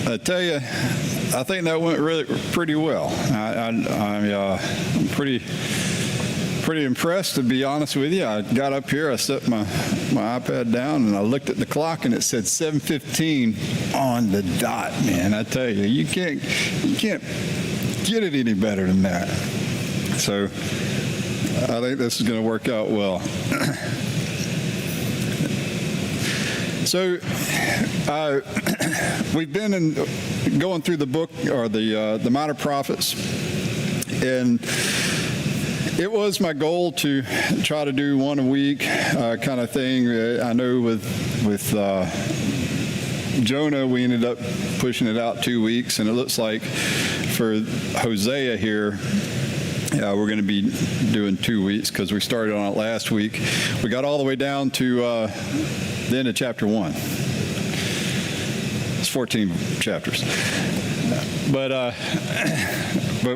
I tell you, I think that went really pretty well. I'm pretty impressed, to be honest with you. I got up here, I set my iPad down, and I looked at the clock, and it said 7:15 on the dot. Man, I tell you, you can't get it any better than that. So I think this is going to work out well. So we've been going through the book, or the minor prophets, and it was my goal to try to do one a week kind of thing. I know with Jonah, we ended up pushing it out 2 weeks, and it looks like for Hosea here, we're going to be doing 2 weeks because we started on it last week. We got all the way down to the end of chapter 1. It's 14 chapters. But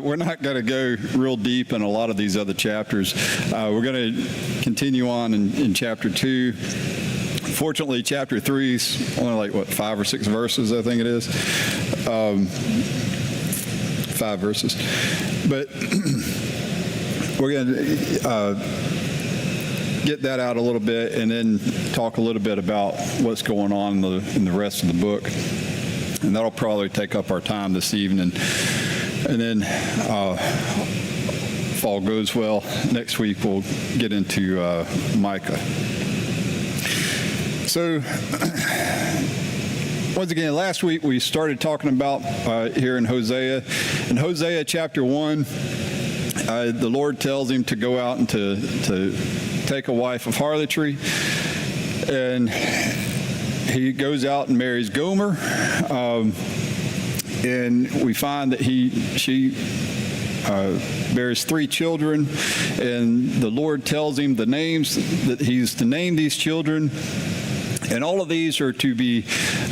we're not going to go real deep in a lot of these other chapters. We're going to continue on in chapter 2. Fortunately, chapter 3 is only like, 5 or 6 verses, I think it is. 5 verses. But we're going to get that out a little bit and then talk a little bit about what's going on in the rest of the book. And that'll probably take up our time this evening. And then, if all goes well, next week we'll get into Micah. So, once again, last week we started talking about here in Hosea. In Hosea chapter 1, the Lord tells him to go out and to take a wife of harlotry. And he goes out and marries Gomer. And we find that she bears 3 children, and the Lord tells him the names that he's to name these children. And all of these are to be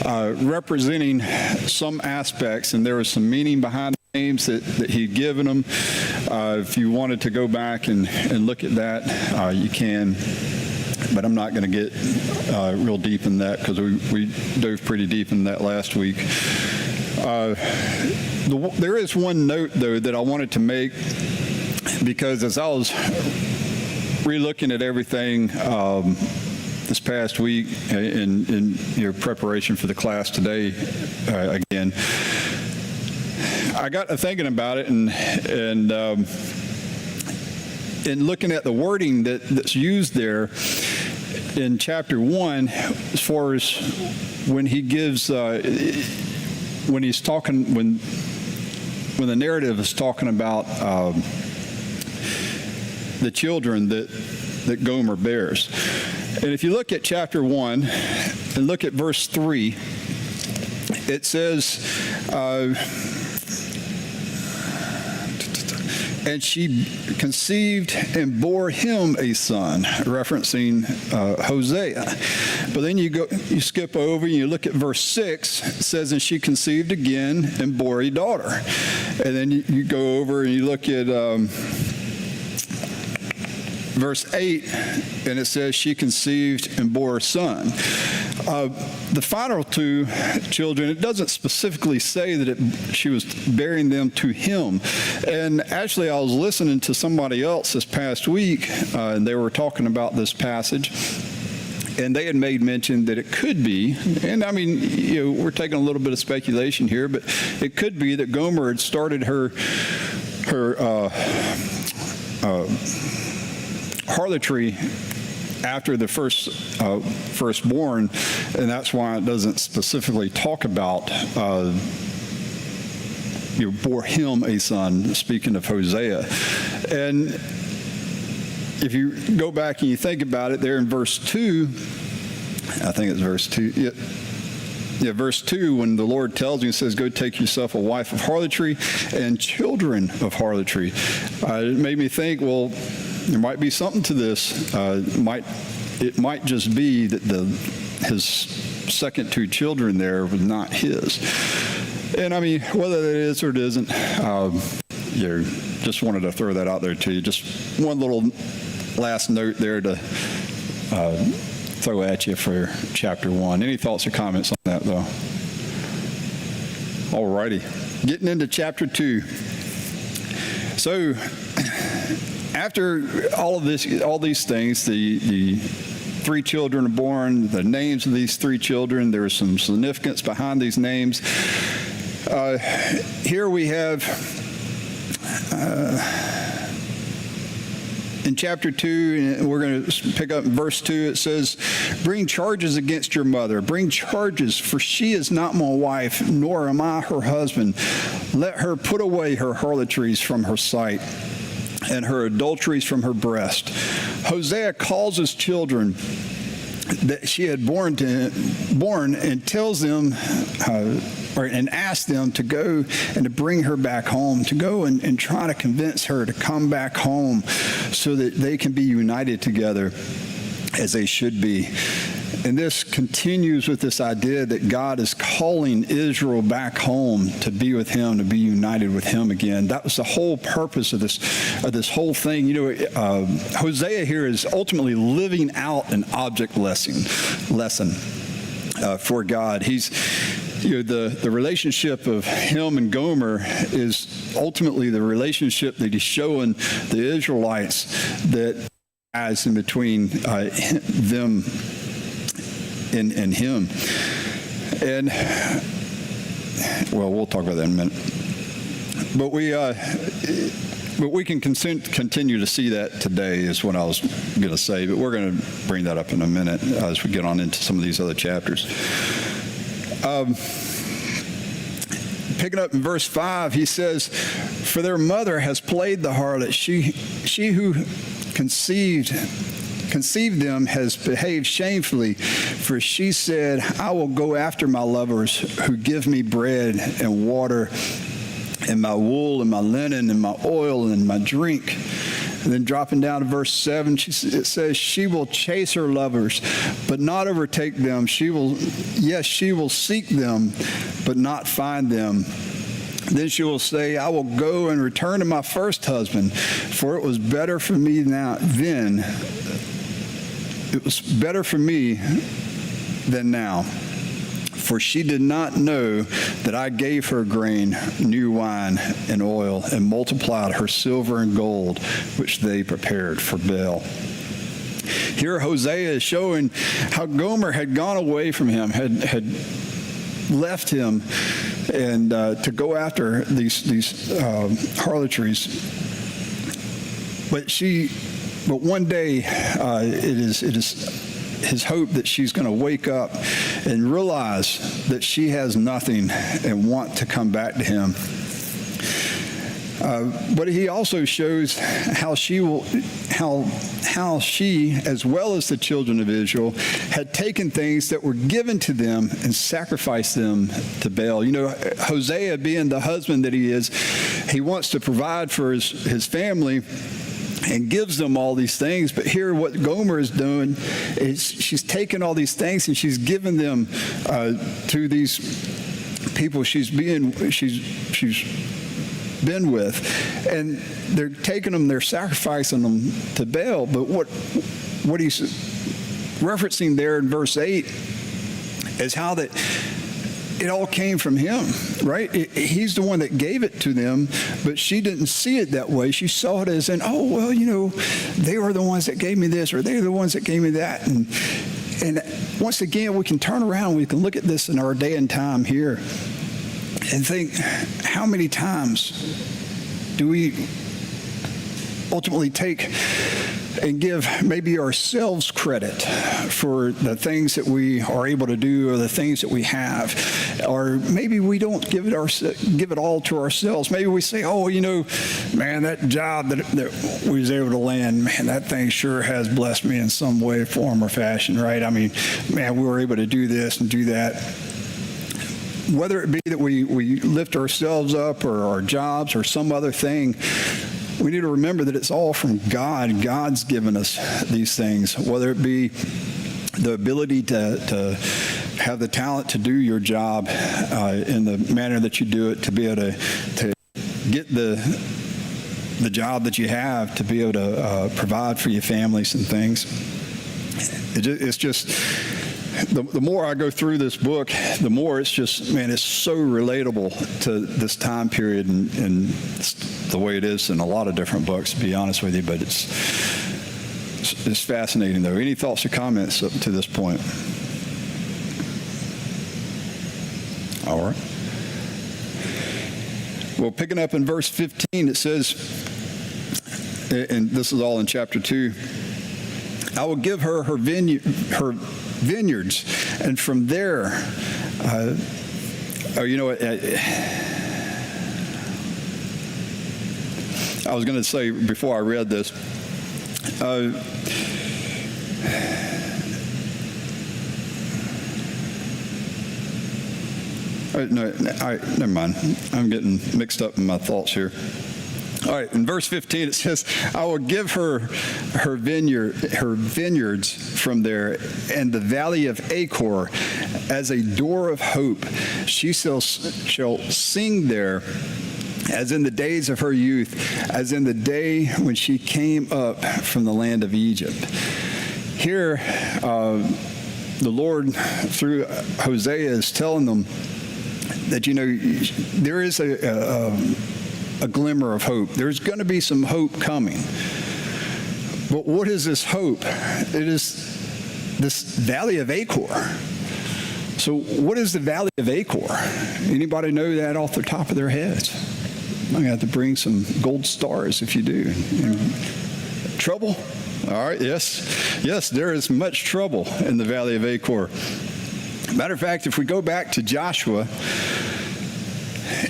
representing some aspects, and there was some meaning behind the names that he'd given them. If you wanted to go back and look at that, you can. But I'm not going to get real deep in that because we dove pretty deep in that last week. There is one note, though, that I wanted to make, because as I was re-looking at everything this past week in your preparation for the class today, again, I got to thinking about it, and looking at the wording that's used there in chapter 1, as far as when he gives, when he's talking, when the narrative is talking about the children that Gomer bears. And if you look at chapter 1 and look at verse 3, it says, and she conceived and bore him a son, referencing Hosea. But then you skip over and you look at verse 6. It says, and she conceived again and bore a daughter. And then you go over and you look at verse 8, and it says she conceived and bore a son. The final 2 children, it doesn't specifically say that she was bearing them to him. And actually, I was listening to somebody else this past week, and they were talking about this passage, and they had made mention that it could be, and I mean, we're taking a little bit of speculation here, but it could be that Gomer had started her harlotry after the firstborn, and that's why it doesn't specifically talk about bore him a son, speaking of Hosea. And if you go back and you think about it, there in verse 2, I think it's verse 2, yeah, verse 2, when the Lord tells you, he says, go take yourself a wife of harlotry and children of harlotry. It made me think, well, there might be something to this. It might just be that his second 2 children there were not his. And I mean, whether it is or it isn't, just wanted to throw that out there to you. Just one little last note there to throw at you for chapter 1. Any thoughts or comments on that, though? All righty. Getting into chapter 2. So, after all these things, the 3 children are born, the names of these 3 children, there is some significance behind these names. Here we have, in chapter 2, we're going to pick up in verse 2, it says, "Bring charges against your mother. Bring charges, for she is not my wife, nor am I her husband. Let her put away her harlotries from her sight, and her adulteries from her breast." Hosea calls his children that she had born and tells them, and asks them to go and to bring her back home, to go and try to convince her to come back home so that they can be united together as they should be. And this continues with this idea that God is calling Israel back home to be with him, to be united with him again. That was the whole purpose of this whole thing. Hosea here is ultimately living out an object lesson for God. He's the relationship of him and Gomer is ultimately the relationship that he's showing the Israelites that as in between them and him. And, well, we'll talk about that in a minute. But we can continue to see that today is what I was going to say. But we're going to bring that up in a minute as we get on into some of these other chapters. Picking up in verse 5, he says, "For their mother has played the harlot. She who conceived them has behaved shamefully, for she said, I will go after my lovers who give me bread and water and my wool and my linen and my oil and my drink." And then dropping down to verse 7, it says, "She will chase her lovers, but not overtake them. She will seek them, but not find them. Then she will say, I will go and return to my first husband, for it was better for me then. It was better for me than now. For she did not know that I gave her grain, new wine, and oil, and multiplied her silver and gold, which they prepared for Baal." Here Hosea is showing how Gomer had gone away from him, had left him, and to go after these harlotries. But one day it is his hope that she's going to wake up and realize that she has nothing and want to come back to him. But he also shows how she, as well as the children of Israel, had taken things that were given to them and sacrificed them to Baal. Hosea, being the husband that he is, he wants to provide for his family and gives them all these things. But here what Gomer is doing is she's taken all these things and she's given them to these people she's been with, and they're taking them, they're sacrificing them to Baal. But what he's referencing there in verse 8 is how that it all came from him, right? He's the one that gave it to them, but she didn't see it that way. She saw it as they were the ones that gave me this, or they're the ones that gave me that. And once again, we can turn around, we can look at this in our day and time here and think, how many times do we ultimately take and give maybe ourselves credit for the things that we are able to do or the things that we have? Or maybe we don't give it all to ourselves. Maybe we say, man, that job that we was able to land, man, that thing sure has blessed me in some way, form, or fashion, right? I mean, man, we were able to do this and do that. Whether it be that we lift ourselves up or our jobs or some other thing, we need to remember that it's all from God. God's given us these things, whether it be the ability to have the talent to do your job in the manner that you do it, to be able to get the job that you have, to be able to provide for your families and things. It's just the more I go through this book, the more it's just, man, it's so relatable to this time period and the way it is in a lot of different books, to be honest with you. But it's fascinating, though. Any thoughts or comments up to this point? All right. Well, picking up in verse 15, it says, and this is all in chapter 2, I will give her her vineyards, and from there, you know what? I was going to say before I read this, no, all right, never mind. I'm getting mixed up in my thoughts here. All right, in verse 15 it says, I will give her her vineyards from there, and the valley of Achor as a door of hope. She shall sing there as in the days of her youth, as in the day when she came up from the land of Egypt. Here, the Lord, through Hosea, is telling them that, you know, there is a glimmer of hope. There's going to be some hope coming. But what is this hope? It is this valley of Achor. So what is the valley of Achor? Anybody know that off the top of their heads? I'm going to have to bring some gold stars if you do. Trouble? All right, yes. Yes, there is much trouble in the valley of Achor. Matter of fact, if we go back to Joshua,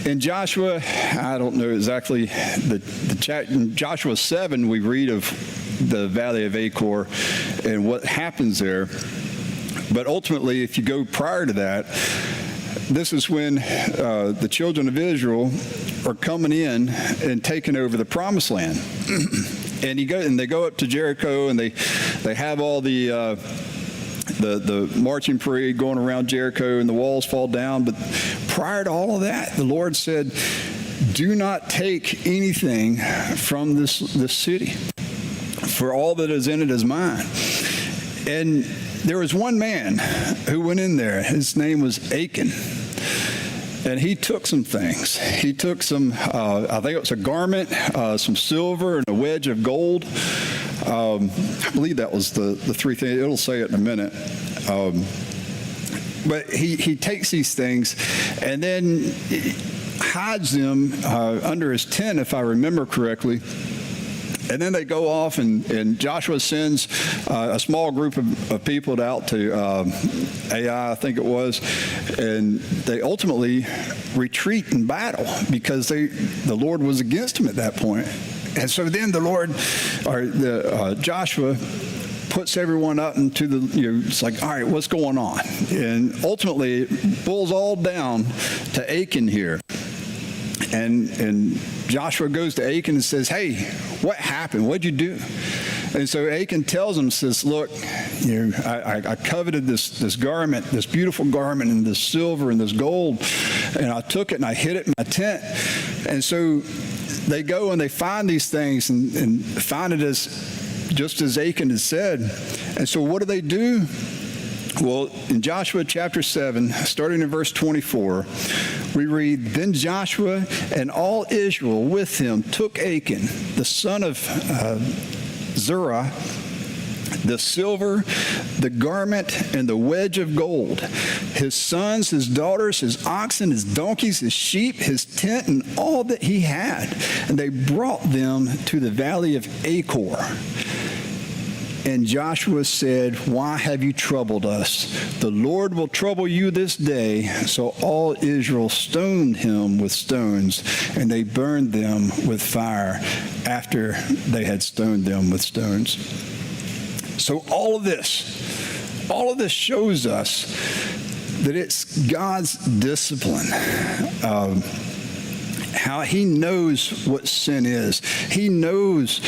in Joshua, I don't know exactly, in Joshua 7, we read of the valley of Achor and what happens there. But ultimately, if you go prior to that, this is when the children of Israel are coming in and taking over the promised land. And they go up to Jericho, and they have all the marching parade going around Jericho, and the walls fall down. But prior to all of that, the Lord said, do not take anything from this city, for all that is in it is mine. And there was one man who went in there. His name was Achan. And he took some things. He took some, I think it was a garment, some silver, and a wedge of gold. I believe that was the three things. It'll say it in a minute. But he takes these things and then hides them under his tent, if I remember correctly. And then they go off, and Joshua sends a small group of people out to Ai, I think it was, and they ultimately retreat in battle because the Lord was against them at that point. And so then Joshua puts everyone up into it's like, all right, what's going on? And ultimately it boils all down to Achan here. And Joshua goes to Achan and says, hey, what happened? What'd you do? And so Achan tells him, says, look, I coveted this garment, this beautiful garment, and this silver and this gold, and I took it and I hid it in my tent. And so they go and they find these things and find it just as Achan had said. And so what do? Well, in Joshua chapter 7, starting in verse 24, we read, then Joshua and all Israel with him took Achan, the son of Zerah, the silver, the garment, and the wedge of gold, his sons, his daughters, his oxen, his donkeys, his sheep, his tent, and all that he had. And they brought them to the valley of Achor. And Joshua said, why have you troubled us? The Lord will trouble you this day. So all Israel stoned him with stones, and they burned them with fire after they had stoned them with stones. So all of this shows us that it's God's discipline. How he knows what sin is. He knows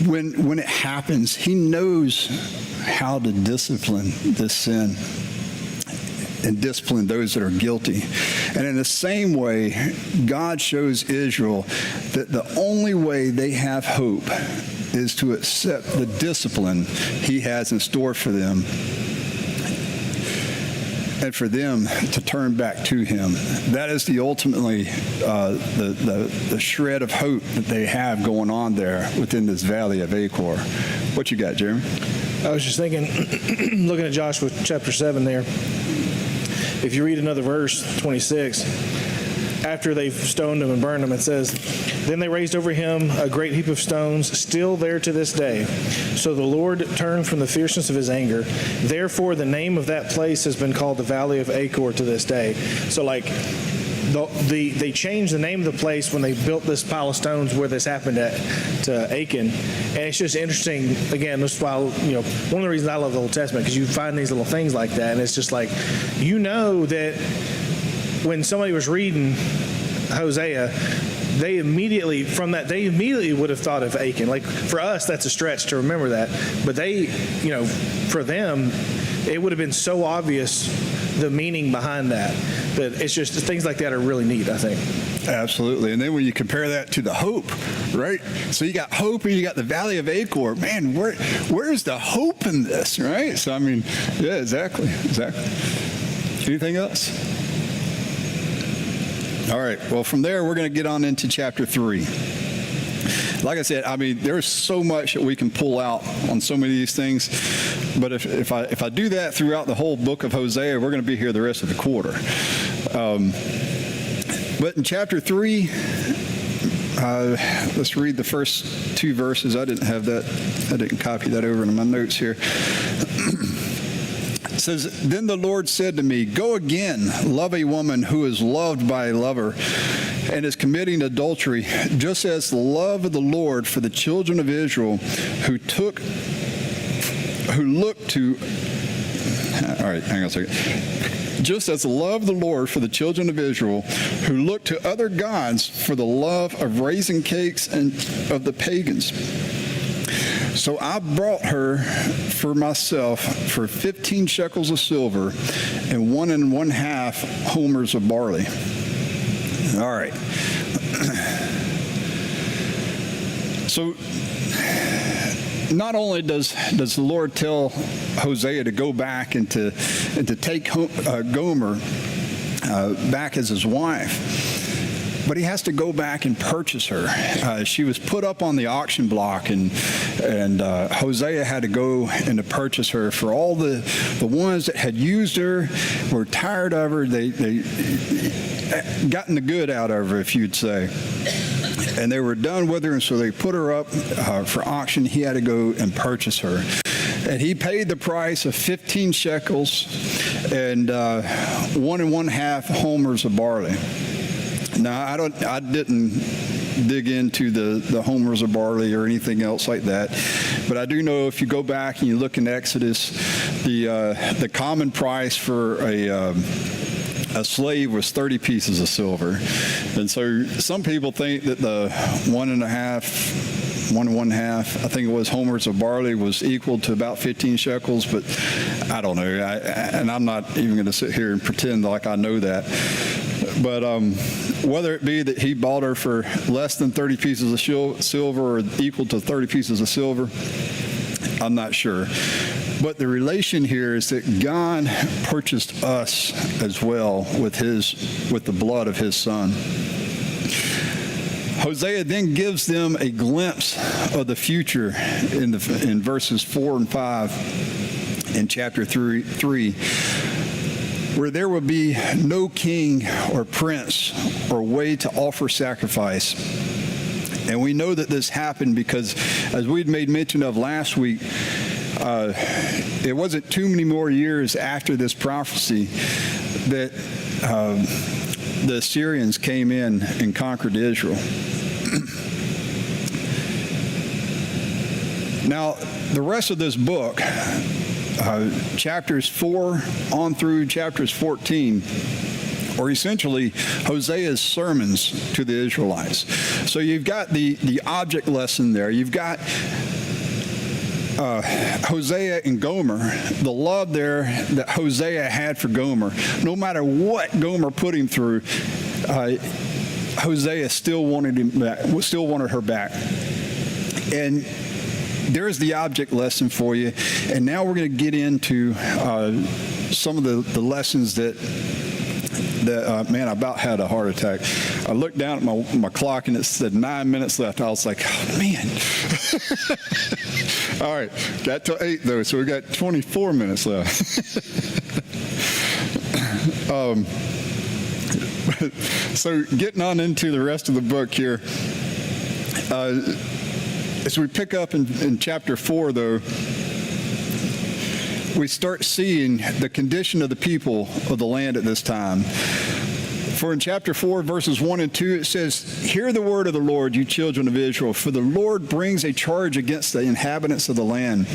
when it happens, he knows how to discipline this sin and discipline those that are guilty. And in the same way, God shows Israel that the only way they have hope is to accept the discipline he has in store for them and for them to turn back to him. That is the ultimately the shred of hope that they have going on there within this valley of Achor. What you got, Jeremy? I was just thinking, looking at Joshua chapter 7 there, if you read another verse, 26, after they've stoned him and burned him, it says, "Then they raised over him a great heap of stones, still there to this day. So the Lord turned from the fierceness of his anger. Therefore the name of that place has been called the Valley of Achor to this day." So they changed the name of the place when they built this pile of stones where this happened to Achan. And it's just interesting, again, this is why, one of the reasons I love the Old Testament, because you find these little things like that, and it's just like, that when somebody was reading Hosea, they immediately would have thought of Achan. Like, for us, that's a stretch to remember that. But for them, it would have been so obvious the meaning behind that it's just things like that are really neat, I think. Absolutely. And then when you compare that to the hope, right? So you got hope and you got the Valley of Achor. Man, where's the hope in this, right? So, yeah, exactly. Anything else? All right. Well, from there, we're going to get on into chapter 3. Like I said, there's so much that we can pull out on so many of these things. But if I do that throughout the whole book of Hosea, we're going to be here the rest of the quarter. But in chapter 3, let's read the first 2 verses. I didn't copy that over in my notes here. It says, "Then the Lord said to me, go again, love a woman who is loved by a lover and is committing adultery, just as the love of the Lord for the children of Israel who looked to," all right, hang on a second. "Just as the love of the Lord for the children of Israel who looked to other gods for the love of raisin cakes and of the pagans. So I brought her for myself for 15 shekels of silver and 1 1/2 homers of barley." All right. So not only does the Lord tell Hosea to go back and to take Gomer back as his wife, but he has to go back and purchase her. She was put up on the auction block, and Hosea had to go and to purchase her. For all the ones that had used her, were tired of her, they gotten the good out of her, if you'd say. And they were done with her, and so they put her up for auction. He had to go and purchase her. And he paid the price of 15 shekels and 1 1/2 homers of barley. Now, I didn't dig into the homers of barley or anything else like that, but I do know if you go back and you look in Exodus, the common price for a slave was 30 pieces of silver. And so some people think that the 1 1/2, I think it was, homers of barley was equal to about 15 shekels, but I don't know. And I'm not even going to sit here and pretend like I know that. But whether it be that he bought her for less than 30 pieces of silver or equal to 30 pieces of silver, I'm not sure. But the relation here is that God purchased us as well with the blood of his Son. Hosea then gives them a glimpse of the future in verses 4 and 5 in chapter 3, where there will be no king or prince or way to offer sacrifice. And we know that this happened because, as we'd made mention of last week, it wasn't too many more years after this prophecy that the Assyrians came in and conquered Israel. Now, the rest of this book, chapters 4 on through chapters 14, are essentially Hosea's sermons to the Israelites. So you've got the object lesson there. You've got Hosea and Gomer, the love there that Hosea had for Gomer. No matter what Gomer put him through, Hosea still wanted her back. And there's the object lesson for you. And now we're going to get into some of the lessons that man, I about had a heart attack. I looked down at my clock and it said 9 minutes left. I was like, oh, man. All right, got till 8 though, so we got 24 minutes left. So getting on into the rest of the book here. As we pick up in chapter 4, though, we start seeing the condition of the people of the land at this time. For in chapter 4, verses 1 and 2, it says, "Hear the word of the Lord, you children of Israel, for the Lord brings a charge against the inhabitants of the land.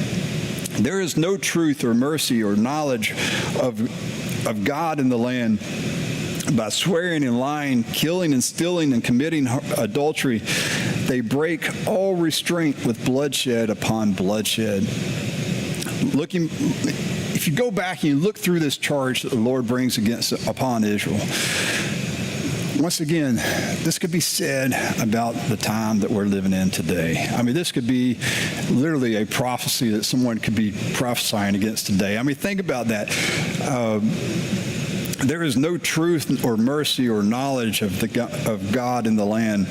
There is no truth or mercy or knowledge of God in the land. By swearing and lying, killing and stealing and committing adultery, they break all restraint with bloodshed upon bloodshed." If you go back and you look through this charge that the Lord brings upon Israel, once again, this could be said about the time that we're living in today. I mean, this could be literally a prophecy that someone could be prophesying against today. I mean, think about that. There is no truth or mercy or knowledge of God in the land.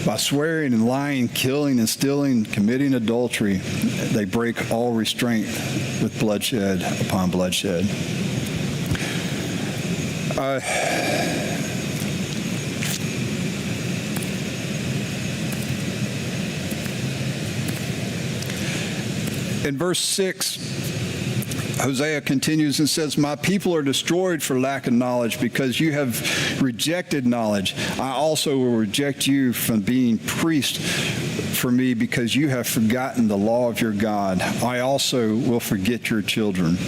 By swearing and lying, killing and stealing, committing adultery, they break all restraint with bloodshed upon bloodshed. In verse 6, Hosea continues and says, "My people are destroyed for lack of knowledge because you have rejected knowledge. I also will reject you from being priest for me because you have forgotten the law of your God. I also will forget your children."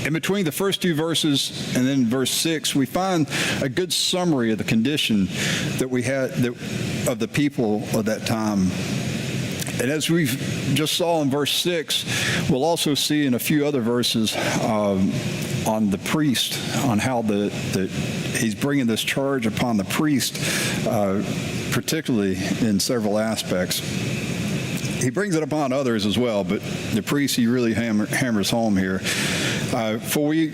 In between the first two verses and then verse 6, we find a good summary of the condition that we had of the people of that time. And as we just saw in verse 6, we'll also see in a few other verses on the priest, on how he's bringing this charge upon the priest, particularly in several aspects. He brings it upon others as well, but the priest he really hammers home here. For we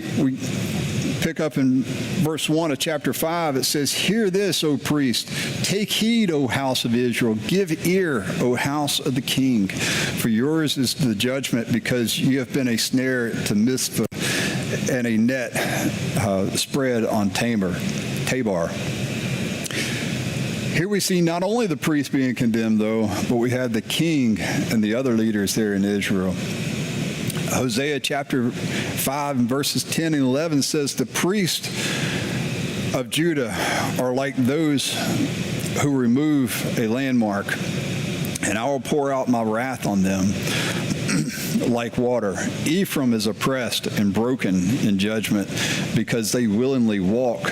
pick up in verse 1 of chapter 5, it says, "Hear this, O priest. Take heed, O house of Israel. Give ear, O house of the king. For yours is the judgment, because you have been a snare to Mizpah and a net spread on Tabor." Here we see not only the priest being condemned, though, but we have the king and the other leaders there in Israel. Hosea chapter 5 and verses 10 and 11 says, "The priests of Judah are like those who remove a landmark, and I will pour out my wrath on them like water. Ephraim is oppressed and broken in judgment because he willingly walked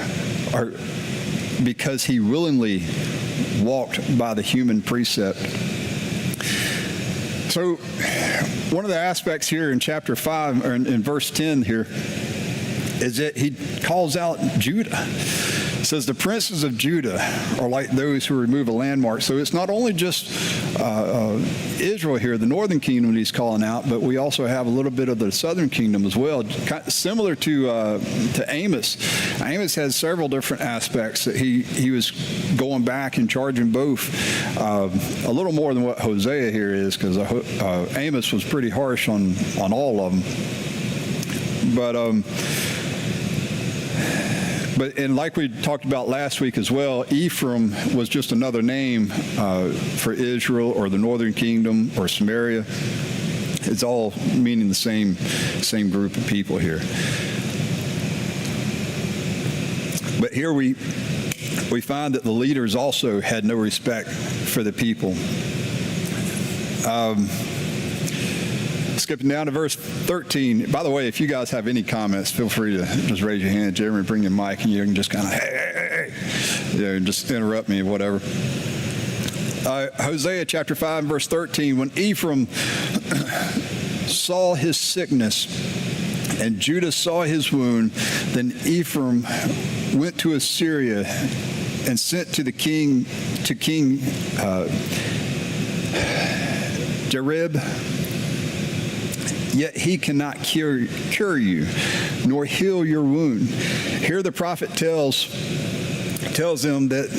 by the human precept." So one of the aspects here in chapter 5, or in verse 10 here, is that he calls out Judah. It says the princes of Judah are like those who remove a landmark. So it's not only just Israel here, the northern kingdom that he's calling out, but we also have a little bit of the southern kingdom as well, similar to Amos. Amos has several different aspects that he was going back and charging both, a little more than what Hosea here is, because Amos was pretty harsh on all of them. But like we talked about last week as well, Ephraim was just another name for Israel or the northern kingdom or Samaria. It's all meaning the same group of people here. But here we find that the leaders also had no respect for the people. Skipping down to verse 13. By the way, if you guys have any comments, feel free to just raise your hand. Jeremy, bring your mic, and you can just kind of, hey, just interrupt me, whatever. Hosea chapter 5, verse 13. When Ephraim saw his sickness and Judah saw his wound, then Ephraim went to Assyria and sent to King Jareb yet he cannot cure you, nor heal your wound. Here the prophet tells them that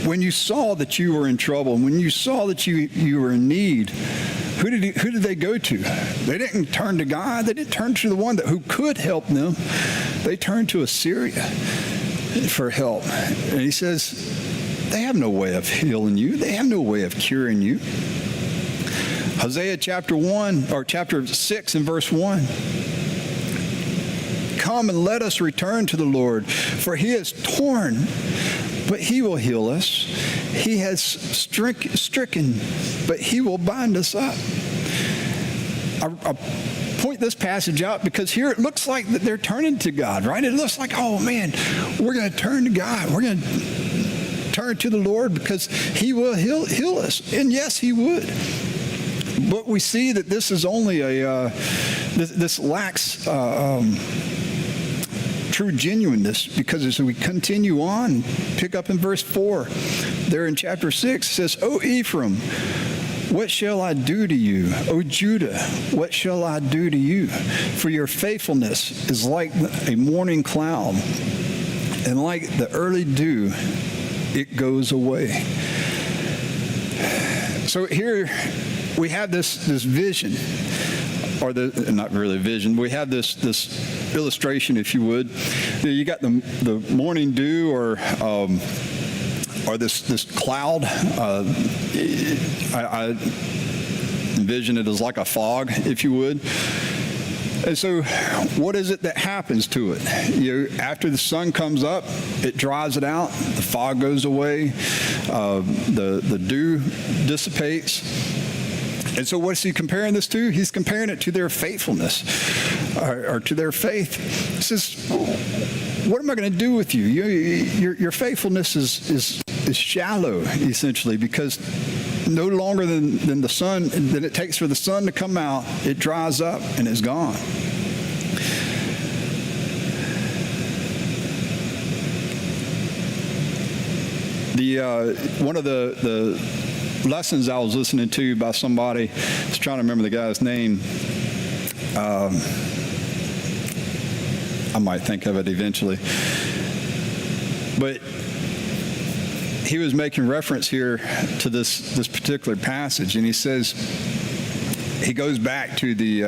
when you saw that you were in trouble, when you saw that you were in need, who did they go to? They didn't turn to God. They didn't turn to the one who could help them. They turned to Assyria for help. And he says, they have no way of healing you. They have no way of curing you. Hosea chapter 6 and verse 1. Come and let us return to the Lord, for he is torn, but he will heal us. He has stricken, but he will bind us up. I point this passage out because here it looks like that they're turning to God, right? It looks like, oh man, we're going to turn to God. We're going to turn to the Lord because he will heal us. And yes, he would. But we see that this is only this lacks true genuineness, because as we continue on, pick up in verse 4, there in chapter 6, it says, O Ephraim, what shall I do to you? O Judah, what shall I do to you? For your faithfulness is like a morning cloud, and like the early dew, it goes away. So here we have this vision, or not really vision. We have this illustration, if you would. You got the morning dew, or this cloud. I envision it as like a fog, if you would. And so what is it that happens to it? After the sun comes up, it dries it out, the fog goes away, the dew dissipates. And so what's he comparing this to? He's comparing it to their faithfulness, or to their faith. He says, what am I going to do with you? Your faithfulness is shallow, essentially, because no longer than the sun, than it takes for the sun to come out, it dries up and is gone. One of the lessons I was listening to by somebody, I was trying to remember the guy's name. I might think of it eventually. But he was making reference here to this particular passage, and he says, he goes back to the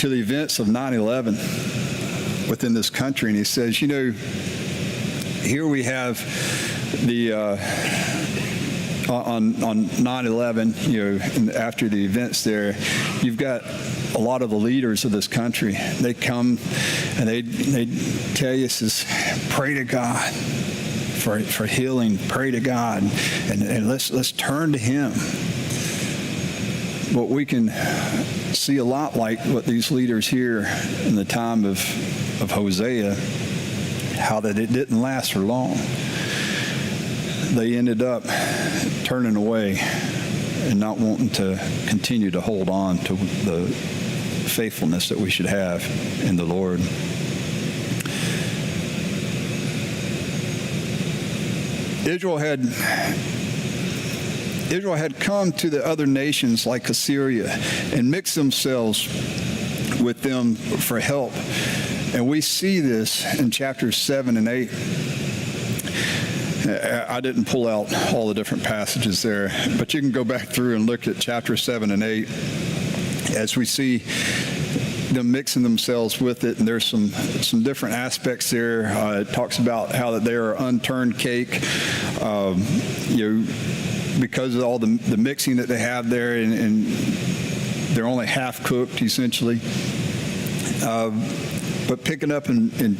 events of 9/11 within this country, and he says, here we have the on 9/11, and after the events there, you've got a lot of the leaders of this country. They come and they tell you, says, pray to God for healing, pray to God, and let's turn to him. But we can see a lot like what these leaders here in the time of Hosea, how that it didn't last for long. They ended up turning away and not wanting to continue to hold on to the faithfulness that we should have in the Lord. Israel had come to the other nations like Assyria and mixed themselves with them for help. And we see this in chapters 7 and 8. I didn't pull out all the different passages there, but you can go back through and look at chapter 7 and 8 as we see them mixing themselves with it. And there's some different aspects there. It talks about how that they are unturned cake, because of all the mixing that they have there, and they're only half cooked, essentially. But picking up in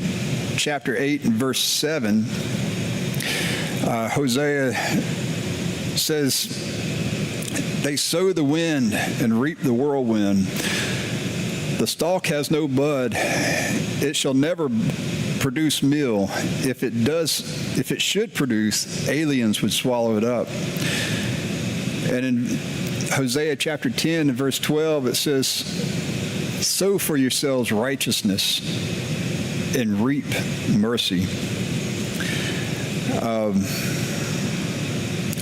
chapter 8 and verse 7, Hosea says, they sow the wind and reap the whirlwind. The stalk has no bud. It shall never produce meal. If it should produce, aliens would swallow it up. And in Hosea chapter 10 and verse 12, it says, sow for yourselves righteousness and reap mercy.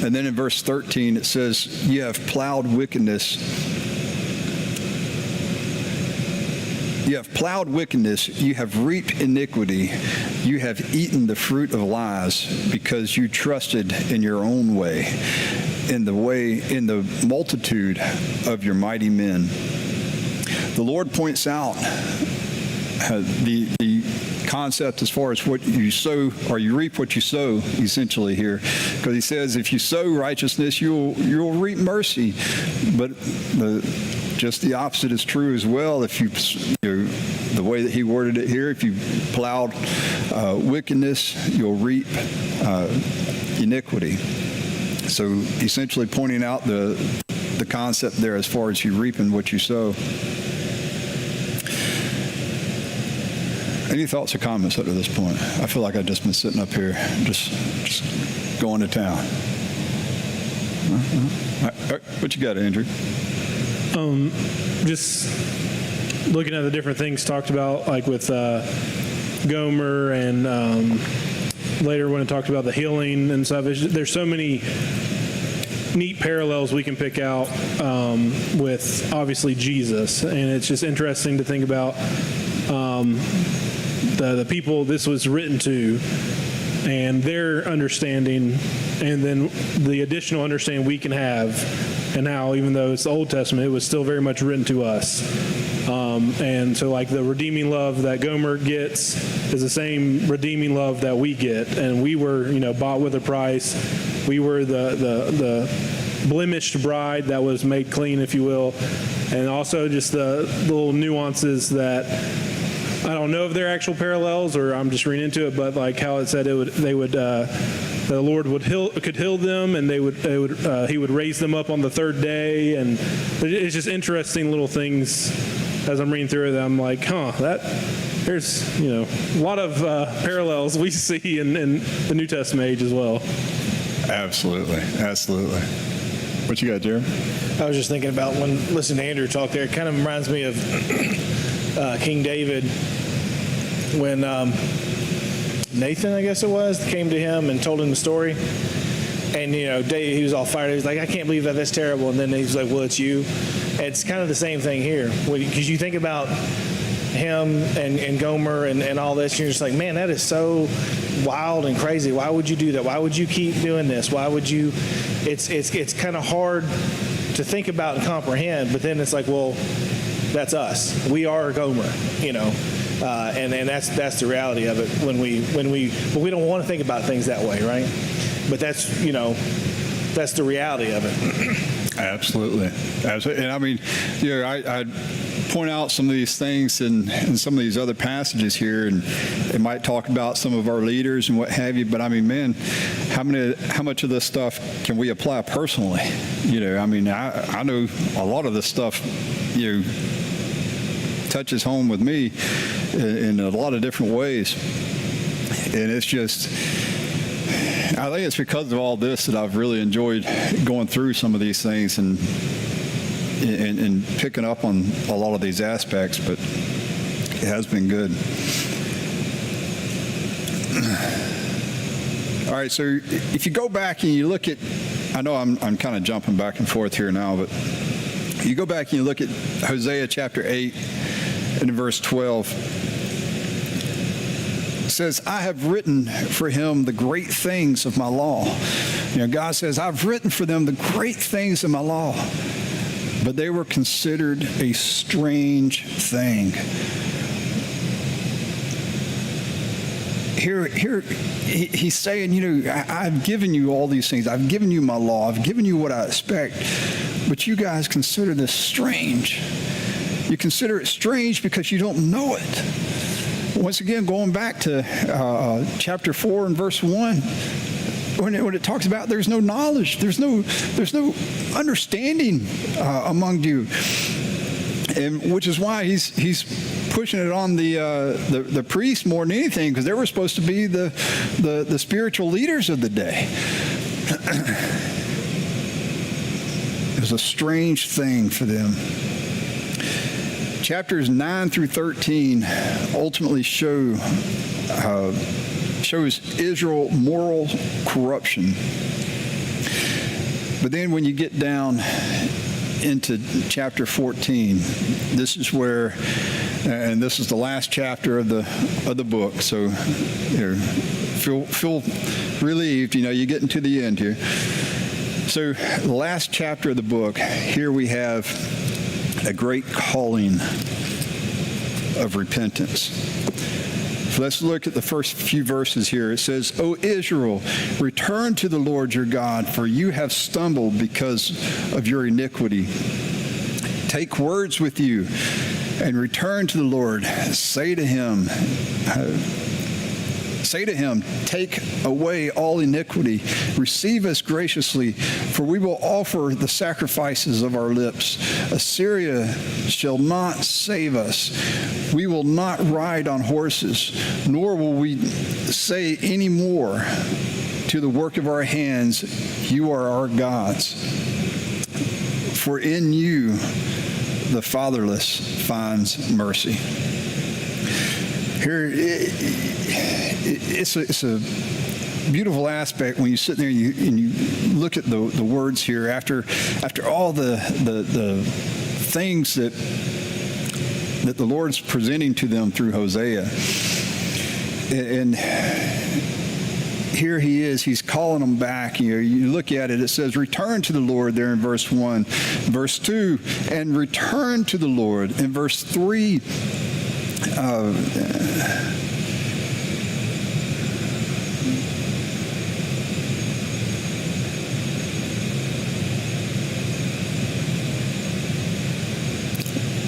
And then in verse 13, it says, you have plowed wickedness You have plowed wickedness, you have reaped iniquity, you have eaten the fruit of lies, because you trusted in your own way, in the multitude of your mighty men. The Lord points out the concept as far as what you sow, or you reap what you sow, essentially here, because he says if you sow righteousness, you'll reap mercy, but just the opposite is true as well. If the way that he worded it here, if you plowed wickedness, you'll reap iniquity. So essentially pointing out the concept there as far as you reaping what you sow. Any thoughts or comments up to this point? I feel like I've just been sitting up here, just going to town. What you got, Andrew? Just looking at the different things talked about, like with Gomer, and later when it talked about the healing and stuff. There's so many neat parallels we can pick out with obviously Jesus, and it's just interesting to think about the people this was written to and their understanding, and then the additional understanding we can have, and how even though it's the Old Testament, it was still very much written to us. And so like the redeeming love that Gomer gets is the same redeeming love that we get, and we were bought with a price. We were the blemished bride that was made clean, if you will. And also just the little nuances that I don't know if they're actual parallels or I'm just reading into it, but like how it said the Lord could heal them, and he would raise them up on the third day, and it's just interesting little things as I'm reading through it. I'm like, there's a lot of parallels we see in the New Testament age as well. Absolutely. What you got, Jeremy? I was just thinking about when listening to Andrew talk there, it kind of reminds me of King David when Nathan, I guess it was, came to him and told him the story. And, David, he was all fired. He was like, I can't believe that's terrible. And then he's like, well, it's you. It's kind of the same thing here. Because you think about him and Gomer and all this, and you're just like, man, that is so wild and crazy. Why would you do that? Why would you keep doing this? Why would you? It's kind of hard to think about and comprehend. But then it's like, well, that's us. We are Gomer, and that's the reality of it. When we don't want to think about things that way, right? But that's the reality of it. Absolutely. And I mean, I point out some of these things in some of these other passages here, and it might talk about some of our leaders and what have you. But I mean, man, how much of this stuff can we apply personally? I mean, I know a lot of this stuff, touches home with me in a lot of different ways, and it's just, I think it's because of all this that I've really enjoyed going through some of these things and picking up on a lot of these aspects, but it has been good. All right, so if you go back and you look at, I know I'm kind of jumping back and forth here now, but you go back and you look at Hosea chapter 8 and in verse 12. Says, I have written for him the great things of my law. God says, I've written for them the great things of my law, but they were considered a strange thing. Here, he's saying, I've given you all these things. I've given you my law. I've given you what I expect, but you guys consider this strange. You consider it strange because you don't know it. Once again, going back to chapter 4 and verse 1, when it talks about there's no knowledge, there's no understanding among you, and which is why he's pushing it on the priests more than anything, because they were supposed to be the spiritual leaders of the day. It was a strange thing for them. Chapters 9 through 13 ultimately shows Israel moral corruption. But then when you get down into chapter 14, this is where, and this is the last chapter of the book. So, feel relieved. You're getting to the end here. So, the last chapter of the book. Here we have a great calling of repentance. So let's look at the first few verses here. It says, "O Israel, return to the Lord your God, for you have stumbled because of your iniquity. Take words with you and return to the Lord. Say to him, take away all iniquity. Receive us graciously, for we will offer the sacrifices of our lips. Assyria shall not save us. We will not ride on horses, nor will we say any more to the work of our hands, you are our gods. For in you the fatherless finds mercy." Here, it's a beautiful aspect when you sit there and you look at the words here after all the things that the Lord's presenting to them through Hosea. And here he is, he's calling them back. You look at it, it says, return to the Lord there in verse 1. Verse 2, and return to the Lord. In verse 3,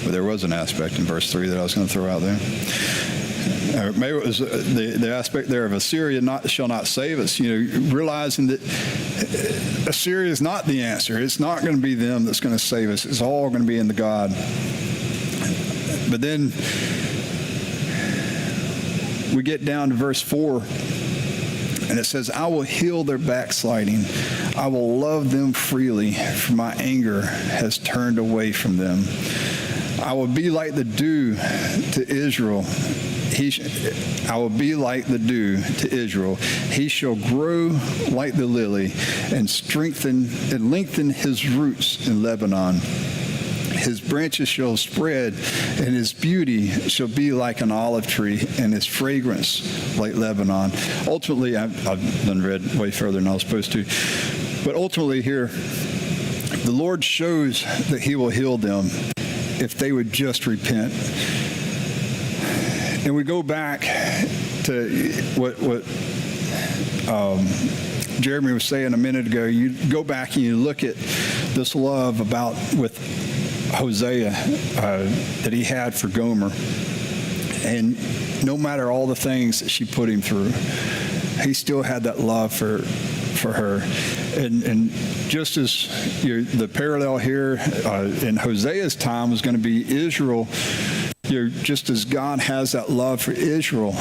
there was an aspect in verse 3 that I was going to throw out there. Maybe it was the aspect there of Assyria shall not save us, realizing that Assyria is not the answer. It's not going to be them that's going to save us. It's all going to be in the God. But then we get down to verse 4, and it says, I will heal their backsliding. I will love them freely, for my anger has turned away from them. I will be like the dew to Israel. I will be like the dew to Israel. He shall grow like the lily and strengthen and lengthen his roots in Lebanon. His branches shall spread, and his beauty shall be like an olive tree, and his fragrance like Lebanon. Ultimately, I've done read way further than I was supposed to, but ultimately here, the Lord shows that he will heal them if they would just repent. And we go back to what Jeremy was saying a minute ago. You go back and you look at this love with Hosea that he had for Gomer. And no matter all the things that she put him through, he still had that love for her. And just as the parallel here in Hosea's time was going to be Israel, just as God has that love for Israel,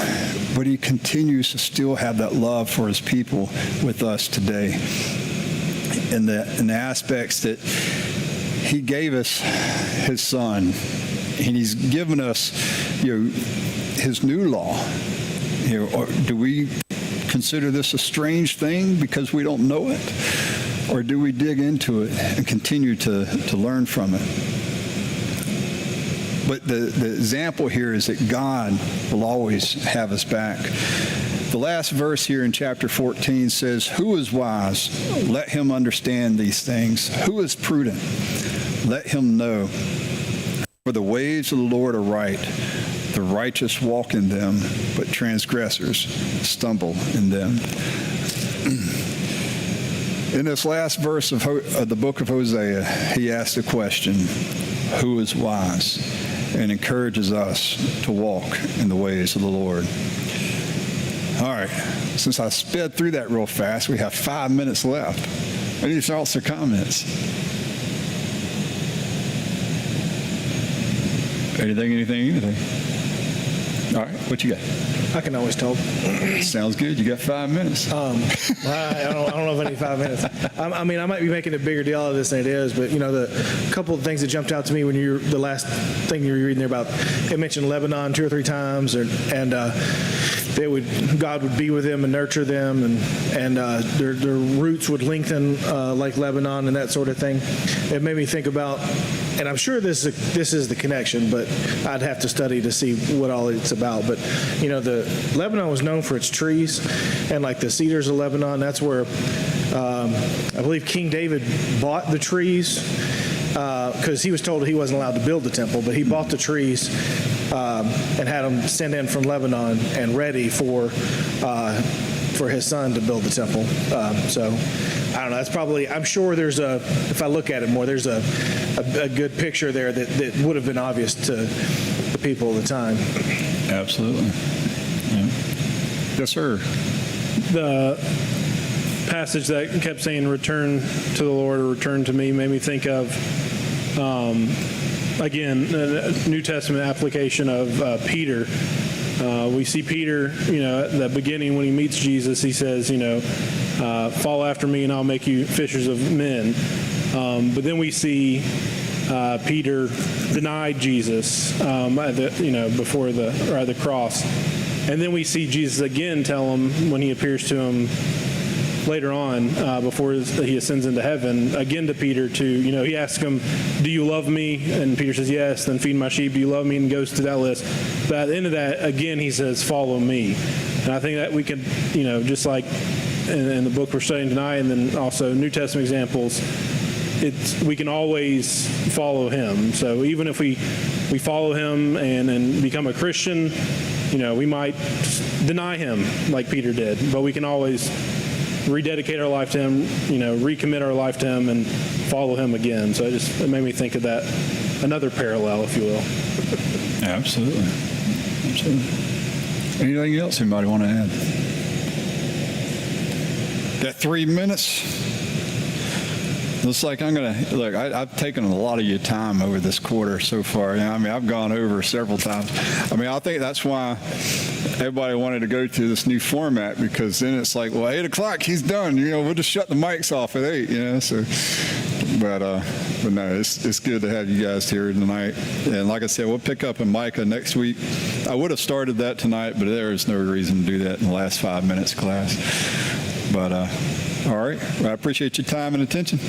but he continues to still have that love for his people with us today. In the aspects that he gave us his son, and he's given us his new law. Do we consider this a strange thing because we don't know it? Or do we dig into it and continue to learn from it? But the example here is that God will always have us back. The last verse here in chapter 14 says, who is wise? Let him understand these things. Who is prudent? Let him know. For the ways of the Lord are right. The righteous walk in them, but transgressors stumble in them. In this last verse of the book of Hosea, he asks the question, who is wise? And encourages us to walk in the ways of the Lord. All right, since I sped through that real fast, we have 5 minutes left. Any thoughts or comments? Anything? All right, what you got? I can always talk. Sounds good. You got 5 minutes. I don't know if I need 5 minutes. I mean, I might be making a bigger deal out of this than it is, but the couple of things that jumped out to me when the last thing you were reading there about, it mentioned Lebanon 2 or 3 times, and God would be with them and nurture them, and their roots would lengthen like Lebanon and that sort of thing. It made me think about, and I'm sure this is the connection, but I'd have to study to see what all it's about. But the Lebanon was known for its trees, and like the cedars of Lebanon, that's where I believe King David bought the trees because he was told he wasn't allowed to build the temple, but he bought the trees and had them sent in from Lebanon and ready for his son to build the temple. So I don't know. That's probably. I'm sure there's if I look at it more, there's a good picture there that would have been obvious to the people of the time. Absolutely. Yeah. Yes, sir. The passage that kept saying "return to the Lord" or "return to me" made me think of, again, the New Testament application of Peter. We see Peter, at the beginning when he meets Jesus, he says, follow after me and I'll make you fishers of men. But then we see Peter denied Jesus before the cross. And then we see Jesus again tell him when he appears to him later on, before he ascends into heaven, again to Peter he asks him, do you love me? And Peter says, yes. Then feed my sheep. Do you love me? And goes through that list. But at the end of that, again, he says, follow me. And I think that we could, just like in the book we're studying tonight, and then also New Testament examples, we can always follow him. So even if we follow him and become a Christian, we might deny him like Peter did, but we can always rededicate our life to him, recommit our life to him and follow him again. So it made me think of that, another parallel, if you will. Absolutely. Anything else anybody want to add? That 3 minutes? Looks like I've taken a lot of your time over this quarter so far. I've gone over several times. I think that's why everybody wanted to go to this new format, because then it's like, well, 8 o'clock, he's done. We'll just shut the mics off at 8, So, but no, it's good to have you guys here tonight. And like I said, we'll pick up in Micah next week. I would have started that tonight, but there is no reason to do that in the last 5 minutes class. But, all right. Well, I appreciate your time and attention.